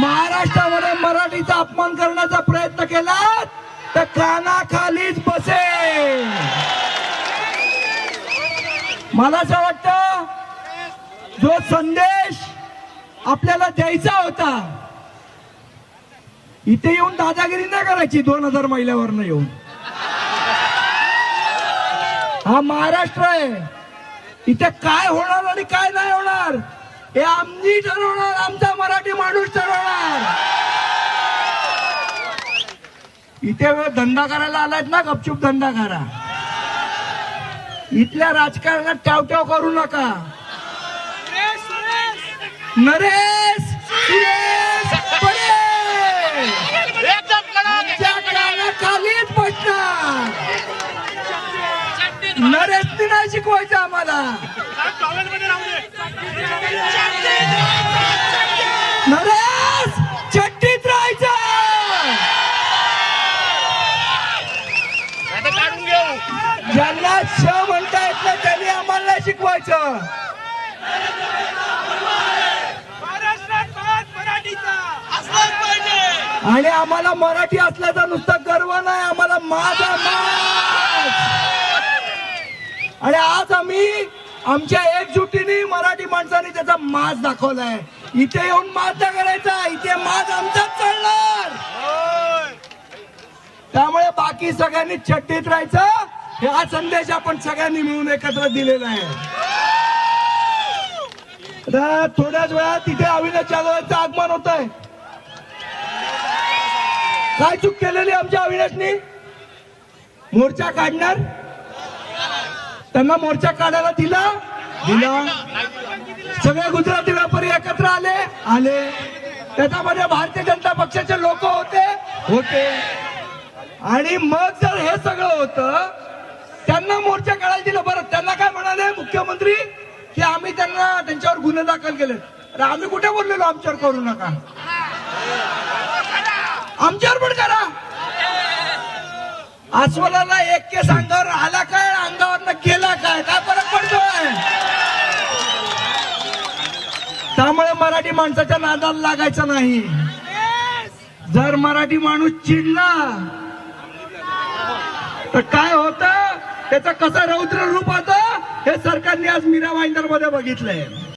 महाराष्ट्रामध्ये मराठीचा अपमान करण्याचा प्रयत्न केला तर कानाखालीच बसेल. मला असं वाटतं जो संदेश आपल्याला द्यायचा होता, इथे येऊन दादागिरी नाही करायची 2000 महिल्यावरनं येऊन. हा महाराष्ट्र आहे, इथे काय होणार आणि काय नाही होणार हे आम्ही ठरवणार, आमचा मराठी माणूस ठरवणार. इथे धंदा करायला आलायत ना, गपचूप धंदा करा. इथल्या राजकारणात टावटाव करू नका. नरेश सुरेश पटेल आमच्या कानाखालीच बसणार. नरेशनी नाही शिकवायचं आम्हाला. नरेश चट्टीत राहायचं. ज्यांना श म्हणता येत नाही त्यांनी आम्हाला नाही शिकवायचं. आणि आम्हाला मराठी असल्याचा नुसता गर्व नाही, आम्हाला माझा माज. आणि आज आम्ही आमच्या एकजुटीने मराठी माणसांनी त्याचा माज दाखवलाय. इथे येऊन माज नाही करायचा, इथे माज आमचाच चालणार. त्यामुळे बाकी सगळ्यांनी चट्टीत राहायचं. हा संदेश आपण सगळ्यांनी मिळून एकत्र दिलेला आहे. आता थोड्याच वेळात तिथे अविनाश जाधवांचं आगमन होत आहे. काय चूक केलेली आमच्या अविनाशनी? मोर्चा काढणार, त्यांना मोर्चा काढायला दिला. सगळे गुजराती व्यापारी एकत्र आले. त्याच्यामध्ये भारतीय जनता पक्षाचे लोक होते. आणि मग जर हे सगळं होतं, त्यांना मोर्चा काढायला दिलं. बरं, त्यांना काय म्हणाले मुख्यमंत्री की आम्ही त्यांच्यावर गुन्हे दाखल केले. अरे आम्ही कुठे बोललेलो आमच्यावर करू नका? आमच्यावर पण करा. अस्वलाला एक केस अंगावर आला काय, अंगावर गेला काय फरक पडतोय? त्यामुळे मराठी माणसाच्या नादाला लागायचं नाही. जर मराठी माणूस चिडला तर काय होतं, त्याचं कसं रौद्र रूप होतं हे सरकारने आज मीरा भाईंदर मध्ये बघितलंय.